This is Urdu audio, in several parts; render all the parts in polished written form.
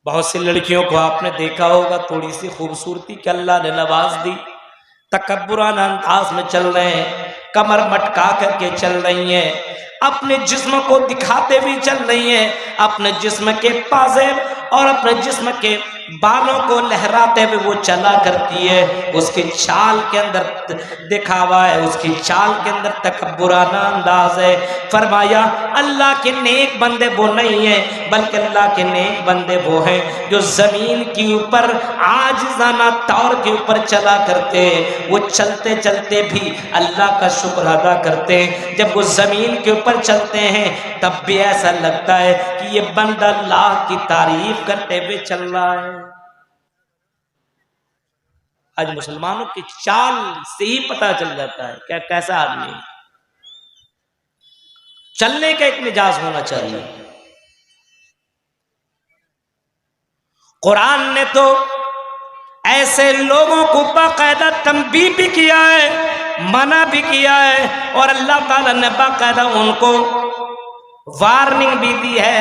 بہت سی لڑکیوں کو آپ نے دیکھا ہوگا تھوڑی سی خوبصورتی کہ اللہ نے نواز دی، تکبرانہ انداز میں چل رہے ہیں، کمر مٹکا کر کے چل رہی ہیں، اپنے جسم کو دکھاتے بھی چل رہی ہیں، اپنے جسم کے پازیب اور اپنے جسم کے بالوں کو لہراتے ہوئے وہ چلا کرتی ہے، اس کی چال کے اندر دکھاوا ہے، اس کی چال کے اندر تکبرانہ انداز ہے۔ فرمایا اللہ کے نیک بندے وہ نہیں ہیں، بلکہ اللہ کے نیک بندے وہ ہیں جو زمین کے اوپر عاجزانہ طور کے اوپر چلا کرتے ہیں، وہ چلتے چلتے بھی اللہ کا شکر ادا کرتے ہیں۔ جب وہ زمین کے اوپر چلتے ہیں تب بھی ایسا لگتا ہے کہ یہ بندہ اللہ کی تعریف کرتے ہوئے چل رہا ہے۔ آج مسلمانوں کی چال سے ہی پتہ چل جاتا ہے کہ کیسا آدمی ہے۔ چلنے کا ایک مزاج ہونا چاہیے۔ قرآن نے تو ایسے لوگوں کو باقاعدہ تنبیہ بھی کیا ہے، منع بھی کیا ہے، اور اللہ تعالیٰ نے باقاعدہ ان کو وارننگ بھی دی ہے،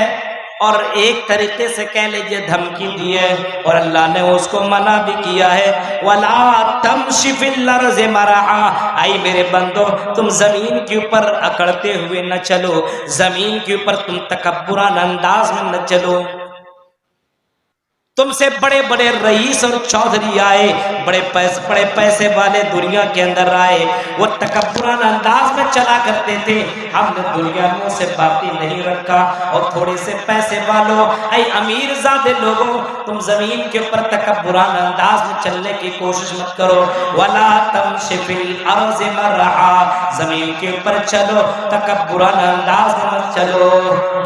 اور ایک طریقے سے کہہ لیجیے دھمکی دی ہے، اور اللہ نے اس کو منع بھی کیا ہے۔ وَلَا تَمْشِ فِي الْأَرْضِ مَرَحًا، اے میرے بندو تم زمین کے اوپر اکڑتے ہوئے نہ چلو، زمین کے اوپر تم تکبرانہ انداز میں نہ چلو۔ تم سے بڑے بڑے رئیس اور چودھری آئے، بڑے پیسے والے دنیا کے اندر آئے، وہ تکبرانہ انداز میں چلا کرتے تھے، ہم نے دنیا میں اسے باقی نہیں رکھا، اور تھوڑے سے پیسے والوں، اے امیر زادے لوگوں، تم زمین کے اوپر تکبرانہ انداز میں چلنے کی کوشش مت کرو۔ وَلَا تَمْشِ فِي الْأَرْضِ مَرَحًا، زمین کے اوپر چلو، تکبرانہ انداز میں مت چلو۔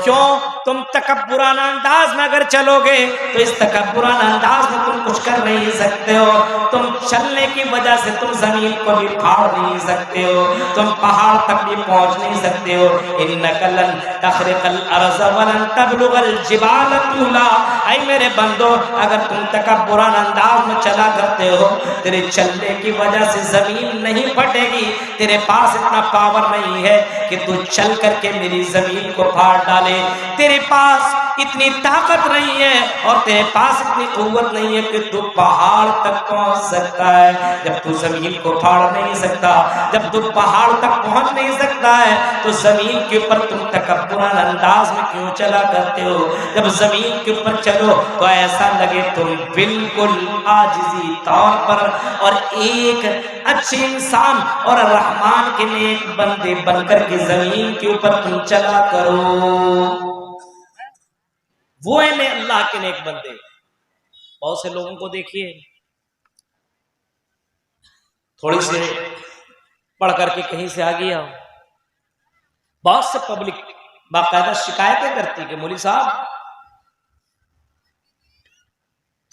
کیوں؟ تم تکبرانہ انداز میں اگر چلو گے تو اس تکبرانہ انداز میں تم کچھ کر نہیں سکتے ہو، تم چلنے کی وجہ سے تم زمین کو بھی پھاڑ نہیں سکتے ہو، تم پہاڑ تک بھی پہنچ نہیں سکتے ہو۔ اِنَّكَ لَن تَخْرِقَ الْأَرْضَ وَلَن تَبْلُغَ الْجِبَالَ طُولًا، اے میرے بندو اگر تم تکبرانہ انداز میں چلا کرتے ہو، تیرے چلنے کی وجہ سے زمین نہیں پھٹے گی، تیرے پاس اتنا پاور نہیں ہے کہ تو چل کر کے میری زمین کو پھاڑ ڈالے، تیرے پاس اتنی طاقت نہیں ہے اور تیرے پاس اتنی قوت نہیں ہے کہ تو پہاڑ تک پہنچ سکتا ہے۔ جب تو زمین کو پھاڑ نہیں سکتا، جب تو پہاڑ تک پہنچ نہیں سکتا ہے، تو زمین کے اوپر تم تکبرانہ انداز میں کیوں چلا کرتے ہو؟ جب زمین کے اوپر چلو تو ایسا لگے تم بالکل عاجزی طور پر اور ایک اچھے انسان اور رحمان کے نیک بندے بن کر کے زمین کے اوپر تم چلا کرو۔ وہ ہیں اللہ کے نیک بندے۔ بہت سے لوگوں کو دیکھیے تھوڑی سے پڑھ کر کے کہیں سے آ گیا، بہت سے پبلک باقاعدہ شکایتیں کرتی کہ مولوی صاحب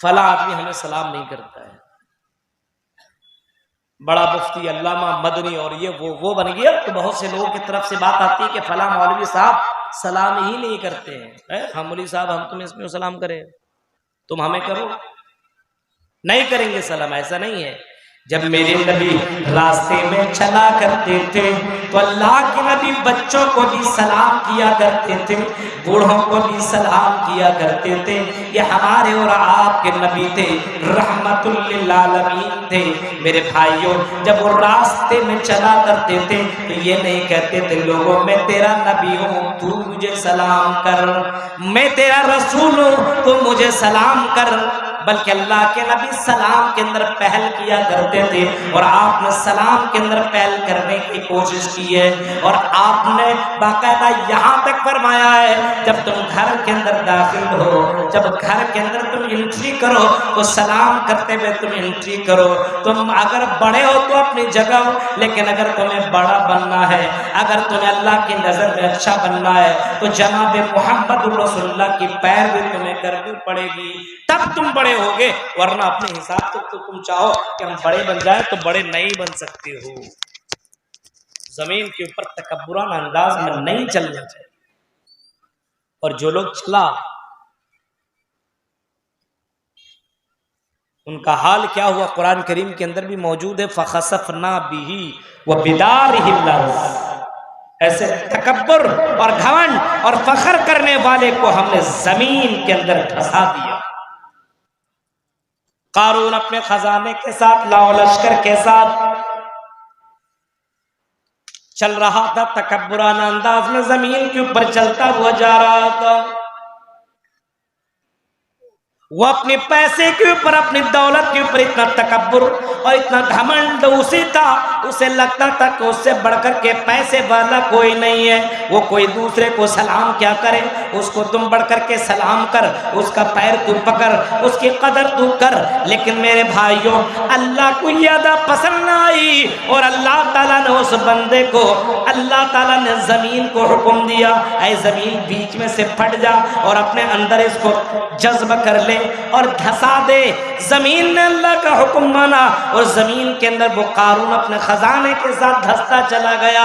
فلاں آدمی ہمیں سلام نہیں کرتا ہے، بڑا مفتی علامہ مدنی اور یہ وہ بن گیا، تو بہت سے لوگوں کی طرف سے بات آتی ہے کہ فلاں مولوی صاحب سلام ہی نہیں کرتے ہیں۔ ہم مولوی صاحب ہم تمہیں اس میں سلام کریں، تم ہمیں کرو، نہیں کریں گے سلام، ایسا نہیں ہے۔ جب میرے نبی راستے میں چلا کرتے تھے تو اللہ کے نبی بچوں کو بھی سلام کیا کرتے تھے، بوڑھوں کو بھی سلام کیا کرتے تھے۔ یہ ہمارے اور آپ کے نبی تھے، رحمت للعالمین تھے۔ میرے بھائیوں جب وہ راستے میں چلا کرتے تھے تو یہ نہیں کہتے تھے لوگوں میں تیرا نبی ہوں تو مجھے سلام کر، میں تیرا رسول ہوں تو مجھے سلام کر، بلکہ اللہ کے نبی سلام کے اندر پہل کیا کرتے تھے، اور آپ نے سلام کے اندر پہل کرنے کی کوشش کی ہے، اور آپ نے باقاعدہ یہاں تک فرمایا ہے جب تم گھر کے اندر داخل ہو، جب گھر کے اندر تم انٹری کرو تو سلام کرتے ہوئے تم انٹری کرو۔ تم اگر بڑے ہو تو اپنی جگہ ہو، لیکن اگر تمہیں بڑا بننا ہے، اگر تمہیں اللہ کی نظر میں اچھا بننا ہے تو جناب محمد رسول اللہ کی پیروی تمہیں کرنی پڑے گی، تب تم بڑے ہوگے، ورنہ اپنے حساب سے تو تم چاہو کہ ہم بڑے بن جائیں تو بڑے نہیں بن سکتے ہو۔ زمین کے اوپر تکبرانہ انداز میں نہیں چلنا چاہیے، اور جو لوگ چلا ان کا حال کیا ہوا قرآن کریم کے اندر بھی موجود ہے، فَخَسَفْنَا بِهِ وَبِدَارِهِ الْأَرْضَ، ایسے تکبر اور گھمنڈ اور فخر کرنے والے کو ہم نے زمین کے اندر دھسا دیا۔ قارون اپنے خزانے کے ساتھ لاؤ لشکر کے ساتھ چل رہا تھا، تکبرانہ انداز میں زمین کے اوپر چلتا ہوا جا رہا تھا. وہ اپنے پیسے کے اوپر، اپنی دولت کے اوپر اتنا تکبر اور اتنا گھمنڈ اسے تھا، اسے لگتا تھا کہ اس سے بڑھ کر کے پیسے والا کوئی نہیں ہے. وہ کوئی دوسرے کو سلام کیا کرے، اس کو تم بڑھ کر کے سلام کر، اس کا پیر تو پکڑ، اس کی قدر تو کر. لیکن میرے بھائیوں، اللہ کو یہ ادا پسند نہ آئی اور اللہ تعالیٰ نے اس بندے کو، اللہ تعالیٰ نے زمین کو حکم دیا، اے زمین بیچ میں سے پھٹ جا اور اپنے اندر اس کو جذب کر لے اور دھسا دے. زمین نے اللہ کا حکم مانا اور زمین کے اندر وہ قارون اپنے خزانے کے ساتھ دھستا چلا گیا.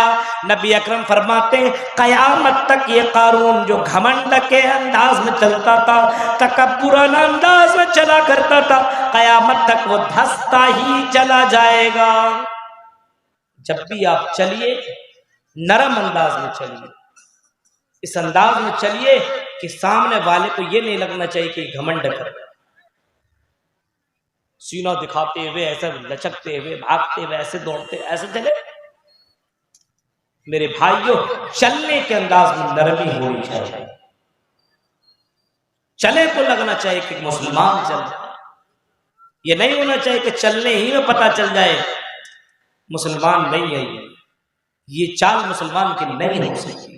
نبی اکرم فرماتے ہیں قیامت تک یہ قارون جو گھمنڈ کے انداز میں چلتا تھا، تکبرانہ انداز میں چلا کرتا تھا، قیامت تک وہ دھستا ہی چلا جائے گا. جب بھی آپ چلیے نرم انداز میں چلیے، اس انداز میں چلیے کہ سامنے والے کو یہ نہیں لگنا چاہیے کہ گھمنڈ کر رہا ہے. سینہ دکھاتے ہوئے، ایسے لچکتے ہوئے، بھاگتے ہوئے، ایسے دوڑتے، ایسے چلے. میرے بھائیوں، چلنے کے انداز میں نرمی ہونی چاہیے. چلے تو لگنا چاہیے کہ مسلمان چل جائے. یہ نہیں ہونا چاہیے کہ چلنے ہی میں پتہ چل جائے مسلمان نہیں ہے. یہ چال مسلمان کی نہیں ہو سکتی.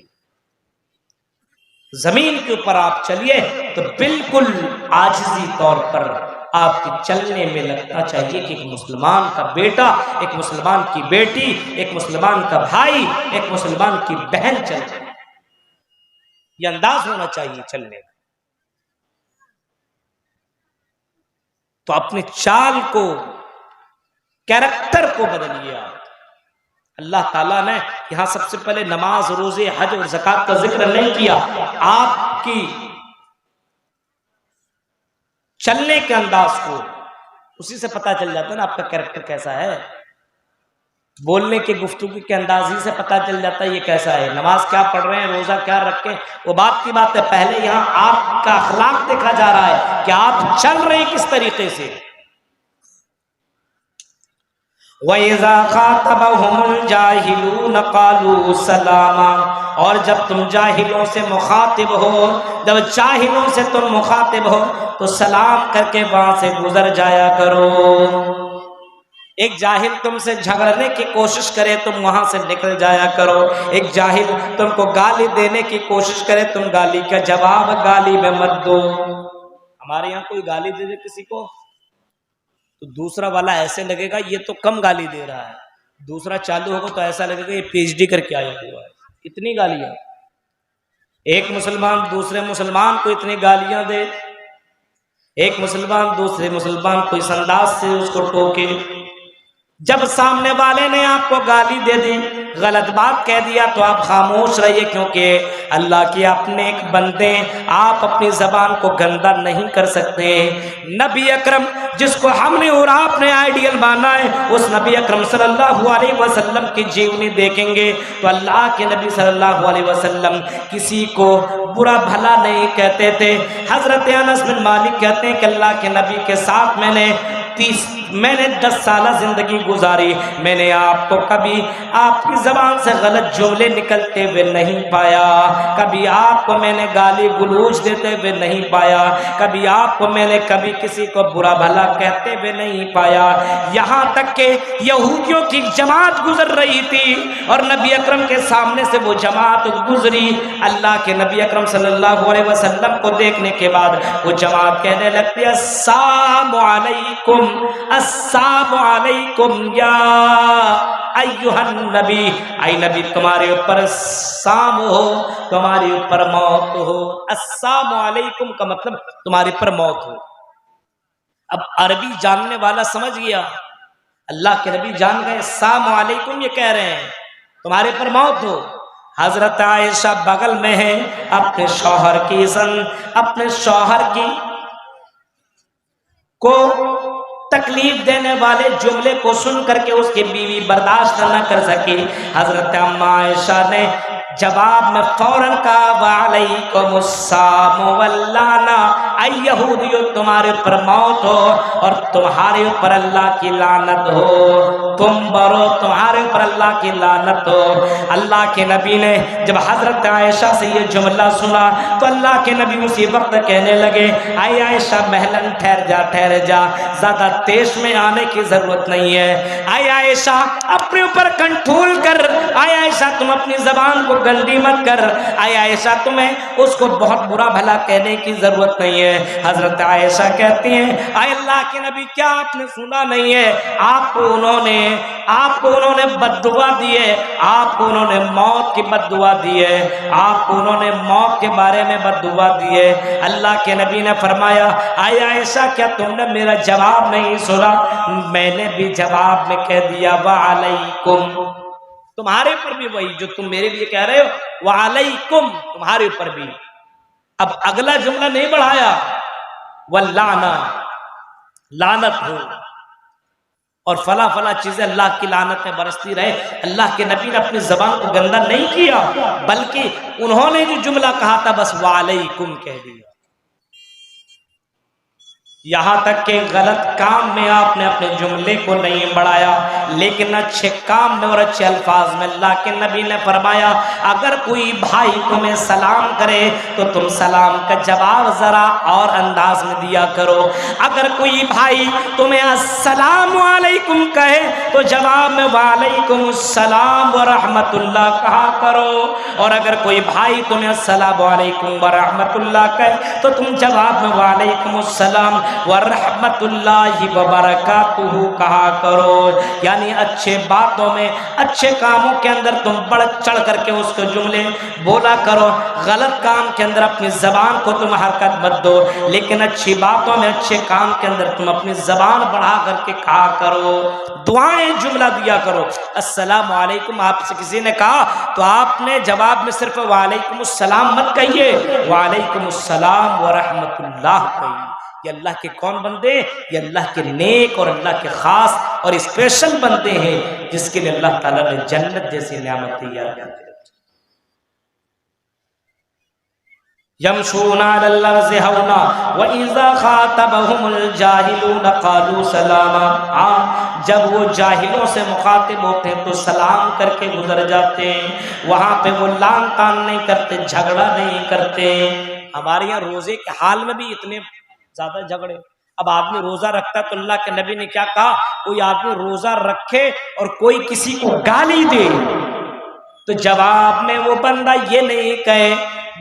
زمین کے اوپر آپ چلیے تو بالکل عاجزی طور پر آپ کے چلنے میں لگنا چاہیے کہ ایک مسلمان کا بیٹا، ایک مسلمان کی بیٹی، ایک مسلمان کا بھائی، ایک مسلمان کی بہن چل رہی ہے. یہ انداز ہونا چاہیے چلنے کا. تو اپنے چال کو، کیریکٹر کو بدلیے آپ. اللہ تعالیٰ نے یہاں سب سے پہلے نماز، روزے، حج اور زکوٰۃ کا ذکر نہیں کیا. آپ کی چلنے کے انداز کو، اسی سے پتہ چل جاتا ہے نا آپ کا کیریکٹر کیسا ہے. بولنے کے گفتگو کے انداز ہی سے پتہ چل جاتا ہے یہ کیسا ہے. نماز کیا پڑھ رہے ہیں، روزہ کیا رکھیں، وہ بات کی بات ہے. پہلے یہاں آپ کا اخلاق دیکھا جا رہا ہے کہ آپ چل رہے ہیں کس طریقے سے. وَإِذَا خَاطَبَهُمُ الْجَاهِلُونَ قَالُوا سَلَامًا. اور جب تم جاہلوں سے مخاطب ہو، جب جاہلوں سے تم مخاطب ہو تو سلام کر کے وہاں سے گزر جایا کرو. ایک جاہل تم سے جھگڑنے کی کوشش کرے تم وہاں سے نکل جایا کرو. ایک جاہل تم کو گالی دینے کی کوشش کرے تم گالی کا جواب گالی میں مت دو. ہمارے یہاں کوئی گالی دے دے کسی کو تو دوسرا والا ایسے لگے گا یہ تو کم گالی دے رہا ہے. دوسرا چالو ہوگا تو ایسا لگے گا یہ پی ایچ ڈی کر کے آیا ہوا ہے. اتنی گالیاں. ایک مسلمان دوسرے مسلمان کو اتنی گالیاں دے، ایک مسلمان دوسرے مسلمان کو اس انداز سے اس کو ٹوکے. جب سامنے والے نے آپ کو گالی دے دی، غلط بات کہہ دیا تو آپ خاموش رہیے، کیونکہ اللہ کے اپنے ایک بندے، آپ اپنی زبان کو گندا نہیں کر سکتے. نبی اکرم جس کو ہم نے اور آپ نے آئیڈیل مانا ہے، اس نبی اکرم صلی اللہ علیہ وسلم کی جیونی دیکھیں گے تو اللہ کے نبی صلی اللہ علیہ وسلم کسی کو برا بھلا نہیں کہتے تھے. حضرت انس بن مالک کہتے ہیں کہ اللہ کے نبی کے ساتھ میں نے 10 سالہ زندگی گزاری، میں نے آپ کو کبھی آپ کی زبان سے غلط جملے نکلتے ہوئے نہیں پایا، کبھی آپ کو میں نے گالی گلوچ دیتے ہوئے نہیں پایا، کبھی آپ کو میں نے کبھی کسی کو برا بھلا کہتے ہوئے نہیں پایا. یہاں تک کہ یہودیوں کی جماعت گزر رہی تھی اور نبی اکرم کے سامنے سے وہ جماعت گزری. اللہ کے نبی اکرم صلی اللہ علیہ وسلم کو دیکھنے کے بعد وہ جماعت کہنے لگتی السلام علیکم، السلام علیکم یا ایھا النبی، اے نبی تمہارے اوپر سام ہو، تمہارے اوپر موت ہو. السلام علیکم کا مطلب تمہارے پر موت ہو. اب عربی جاننے والا سمجھ گیا، اللہ کے نبی جان گئے السلام علیکم یہ کہہ رہے ہیں تمہارے پر موت ہو. حضرت عائشہ بغل میں ہے، اپنے شوہر کی اپنے شوہر کی کو تکلیف دینے والے جملے کو سن کر کے اس کی بیوی برداشت نہ کر سکی. حضرت اما عائشہ نے جواب میں فوراً کہا وعلیکم السلام واللعنہ، اے یہودیو تمہارے اوپر موت ہو اور تمہارے اوپر اللہ کی لعنت ہو، تم مرو تمہارے اوپر اللہ کی لعنت ہو۔ اللہ کے نبی نے جب حضرت عائشہ سے یہ جملہ سنا تو اللہ کے نبی اسی وقت کہنے لگے اے عائشہ محلن ٹھہر جا، زیادہ تیز میں آنے کی ضرورت نہیں ہے۔ اے عائشہ اپنے اوپر کنٹرول کر، اے عائشہ تم اپنی زبان کو گندی مت کر، اے عائشہ تمہیں اس کو بہت برا بھلا کہنے کی ضرورت نہیں ہے۔ حضرت عائشہ کہتی ہیں اے اللہ کے نبی کیا آپ نے سنا نہیں ہے، آپ کو انہوں نے بد دعا دی ہے، آپ کو انہوں نے موت کی بد دعا دی ہے، آپ کو انہوں نے موت کے بارے میں بد دعا دی ہے۔ اللہ کے نبی نے فرمایا اے عائشہ کیا تم نے میرا جواب نہیں سنا؟ میں نے بھی جواب میں کہہ دیا وعلیکم، تمہارے اوپر بھی وہی جو تم میرے لیے کہہ رہے ہو، وعلیکم تمہارے اوپر بھی۔ اب اگلا جملہ نہیں بڑھایا، واللعنہ لعنت ہو اور فلا فلا چیزیں اللہ کی لعنت میں برستی رہے۔ اللہ کے نبی نے اپنی زبان کو گندا نہیں کیا، بلکہ انہوں نے جو جملہ کہا تھا بس وعلیکم کہہ دیا۔ یہاں تک کہ غلط کام میں آپ نے اپنے جملے کو نہیں بڑھایا، لیکن اچھے کام میں اور اچھے الفاظ میں اللہ کے نبی نے فرمایا اگر کوئی بھائی تمہیں سلام کرے تو تم سلام کا جواب ذرا اور انداز میں دیا کرو۔ اگر کوئی بھائی تمہیں السلام علیکم کہے تو جواب میں وعلیکم السلام ورحمت اللہ کہا کرو، اور اگر کوئی بھائی تمہیں السلام علیکم ورحمت اللہ کہے تو تم جواب میں وعلیکم السلام ورحمت اللہ وبرکاتہ کہا کرو۔ یعنی اچھے باتوں میں اچھے کاموں کے اندر تم بڑھ چڑھ کر کے اس کو جملے بولا کرو، غلط کام کے اندر اپنی زبان کو تم حرکت مت دو، لیکن اچھی باتوں میں اچھے کام کے اندر تم اپنی زبان بڑھا کر کے کہا کرو، دعائیں جملہ دیا کرو۔ السلام علیکم آپ سے کسی نے کہا تو آپ نے جواب میں صرف وعلیکم السلام مت کہیے، وعلیکم السلام ورحمت اللہ کہیے۔ یہ اللہ کے کون بندے؟ یہ اللہ کے نیک اور اللہ کے خاص اور اسپیشل بندے ہیں جس کے لیے اللہ تعالیٰ نے جنت جیسی نعمت تیار کی ہے۔ یمشون علی الارض ہونا واذا خاطبهم الجاہلون قالوا سلاما، جب وہ جاہلوں سے مخاطب ہوتے ہیں تو سلام کر کے گزر جاتے ہیں، وہاں پہ وہ لان تان نہیں کرتے، جھگڑا نہیں کرتے۔ ہمارے یہاں روزے کے حال میں بھی اتنے زیادہ جھگڑے۔ اب آدمی روزہ رکھتا تو اللہ کے نبی نے کیا کہا، کوئی آدمی روزہ رکھے اور کوئی کسی کو گالی دے تو جواب میں وہ بندہ یہ نہیں کہے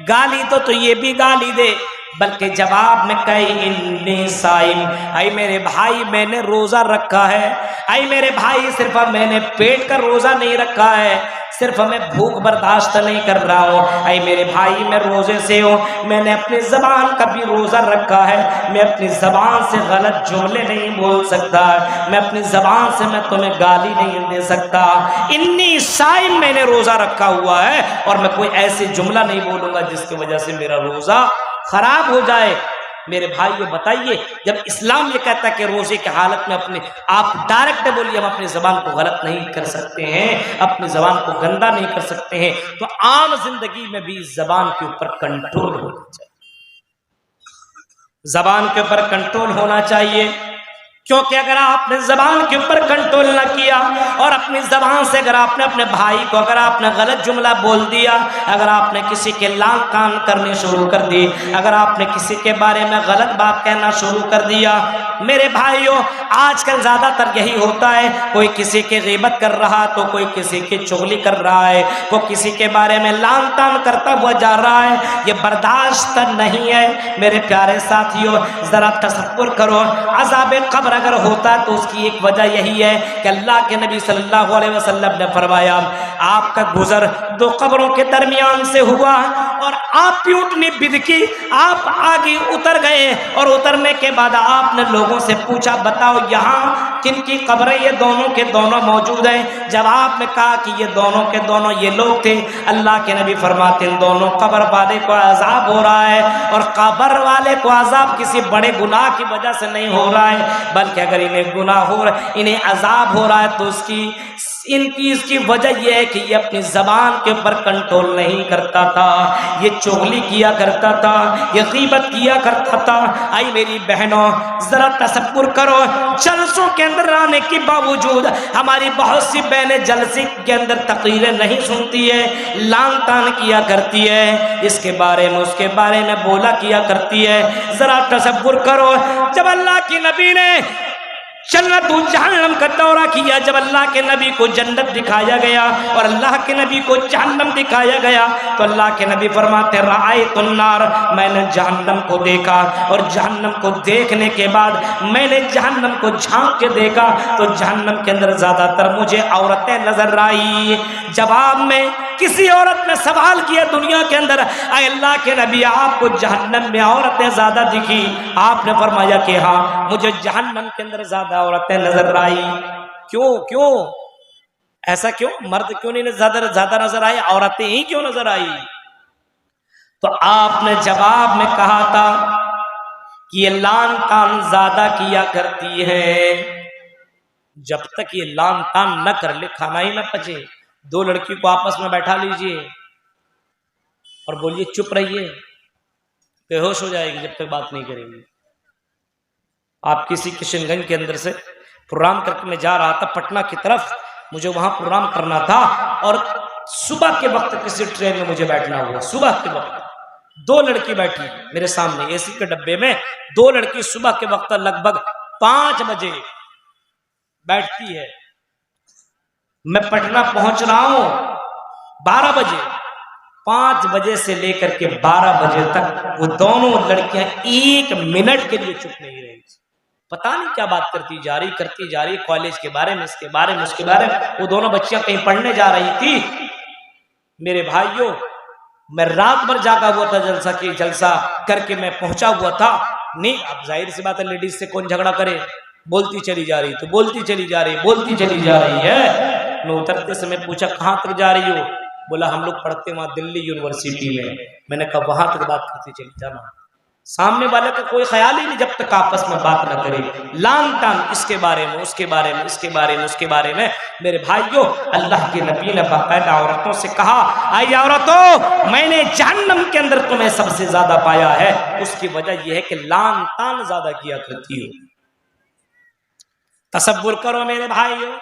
گالی تو یہ بھی گالی دے، بلکہ جواب میں کہے انی صائم، اے میرے بھائی میں نے روزہ رکھا ہے، اے میرے بھائی صرف میں نے پیٹ کا روزہ نہیں رکھا ہے، صرف میں بھوک برداشت نہیں کر رہا ہوں، اے میرے بھائی میں روزے سے ہوں، میں نے اپنی زبان کا بھی روزہ رکھا ہے، میں اپنی زبان سے غلط جملے نہیں بول سکتا، میں اپنی زبان سے میں تمہیں گالی نہیں دے سکتا، انی صائم میں نے روزہ رکھا ہوا ہے اور میں کوئی ایسے جملہ نہیں بولوں گا جس کی وجہ سے میرا روزہ خراب ہو جائے۔ میرے بھائیو بتائیے، جب اسلام یہ کہتا ہے کہ روزے کی حالت میں اپنے آپ ڈائریکٹ بولیے ہم اپنی زبان کو غلط نہیں کر سکتے ہیں، اپنی زبان کو گندا نہیں کر سکتے ہیں، تو عام زندگی میں بھی زبان کے اوپر کنٹرول ہونا چاہیے، زبان کے اوپر کنٹرول ہونا چاہیے، کیونکہ اگر آپ نے زبان کے اوپر کنٹرول نہ کیا اور اپنی زبان سے اگر آپ نے اپنے بھائی کو اگر آپ نے غلط جملہ بول دیا، اگر آپ نے کسی کے لان تان کرنے شروع کر دی، اگر آپ نے کسی کے بارے میں غلط بات کہنا شروع کر دیا، میرے بھائیوں آج کل زیادہ تر یہی ہوتا ہے، کوئی کسی کی غیبت کر رہا تو کوئی کسی کی چغلی کر رہا ہے، کوئی کسی کے بارے میں لان تان کرتا ہوا جا رہا ہے، یہ برداشت نہیں ہے۔ میرے پیارے ساتھیوں ذرا تصور کرو، عذاب قبر اگر ہوتا تو اس کی ایک وجہ یہی ہے کہ اللہ کے نبی صلی اللہ علیہ وسلم نے فرمایا آپ کا گزر دو قبروں کے درمیان سے ہوا اور آپ بھی اٹھنی بدکی، آپ آگے اتر گئے اور اترنے کے بعد آپ نے لوگوں سے پوچھا بتاؤ یہاں کن کی قبریں یہ دونوں کے دونوں موجود ہیں؟ جب آپ نے کہا کہ یہ دونوں کے دونوں یہ لوگ تھے، اللہ کے نبی فرماتے ہیں دونوں قبر والے کو عذاب ہو رہا ہے، اور قبر والے کو عذاب کسی بڑے گناہ کی وجہ سے نہیں ہو رہا ہے، بلکہ اگر انہیں گناہ ہو رہا ہے، انہیں عذاب ہو رہا ہے تو اس کی ان کی اس کی وجہ یہ ہے کہ یہ اپنی زبان کے اوپر کنٹرول نہیں کرتا تھا، یہ چغلی کیا کرتا تھا، یہ غیبت کیا کرتا تھا۔ آئی میری بہنوں ذرا تصور کرو، جلسوں کے اندر آنے کے باوجود ہماری بہت سی بہنیں جلسے کے اندر تقریریں نہیں سنتی ہے، لان تان کیا کرتی ہے، اس کے بارے میں اس کے بارے میں بولا کیا کرتی ہے۔ ذرا تصور کرو جب اللہ کے نبی نے جنت و جہنم کا دورہ کیا، جب اللہ کے نبی کو جنت دکھایا گیا اور اللہ کے نبی کو جہنم دکھایا گیا تو اللہ کے نبی فرماتے رأیت النار، میں نے جہنم کو دیکھا، اور جہنم کو دیکھنے کے بعد میں نے جہنم کو جھانک کے دیکھا تو جہنم کے اندر زیادہ تر مجھے عورتیں نظر آئی۔ جواب میں کسی عورت نے سوال کیا دنیا کے اندر، اے اللہ کے نبی آپ کو جہنم میں عورتیں زیادہ دکھی؟ آپ نے فرمایا کہ ہاں مجھے جہنم کے اندر زیادہ عورتیں نظر آئی۔ کیوں ایسا کیوں؟ مرد کیوں نہیں زیادہ نظر آئے، عورتیں ہی کیوں نظر آئی؟ تو آپ نے جواب میں کہا تھا کہ یہ لان تان زیادہ کیا کرتی ہے، جب تک یہ لان تان نہ کر لے کھانا ہی نہ پچے۔ دو لڑکی کو آپس میں بیٹھا لیجئے اور بولیے چپ رہیے، بے ہوش ہو جائے گی جب تک بات نہیں کرے گی۔ آپ کسی کشن گنج کے اندر سے پروگرام کر کے میں جا رہا تھا پٹنہ کی طرف، مجھے وہاں پروگرام کرنا تھا، اور صبح کے وقت کسی ٹرین میں مجھے بیٹھنا ہوا۔ صبح کے وقت دو لڑکی بیٹھی میرے سامنے اے سی کے ڈبے میں، دو لڑکی صبح کے وقت لگ بھگ 5 بجے بیٹھتی ہے۔ میں پٹنہ پہنچ رہا ہوں 12 بجے، 5 بجے سے لے کر کے 12 بجے تک وہ دونوں لڑکیاں 1 منٹ کے لیے چپ نہیں رہی۔ پتہ نہیں کیا بات کرتی جا رہی کالج کے بارے میں، اس کے بارے میں، اس کے بارے میں۔ وہ دونوں بچیاں کہیں پڑھنے جا رہی تھی۔ میرے بھائیوں میں رات بھر جاگا ہوا تھا، جلسہ کر کے میں پہنچا ہوا تھا۔ نہیں اب ظاہر سی بات ہے لیڈیز سے کون جھگڑا کرے، بولتی چلی جا رہی تو بولتی چلی جا رہی ہے۔ میں اترتے سے میں پوچھا کہاں تک جا رہی ہو؟ بولا ہم لوگ پڑھتے وہاں دلی یونیورسٹی میں۔ میں نے کہا وہاں تک بات کرتی چلی جانا۔ سامنے والے کا کوئی خیال ہی نہیں جب تک آپس میں بات نہ کرے، لان تان اس کے بارے میں، اس کے بارے میں، اس کے بارے میں، اس کے بارے میں۔ میرے بھائیوں اللہ کے نبی نے باقاعدہ عورتوں سے کہا آئی عورتوں میں نے جہنم کے اندر تمہیں سب سے زیادہ پایا ہے، اس کی وجہ یہ ہے کہ لان تان زیادہ کیا کرتی ہو۔ تصور کرو میرے بھائیوں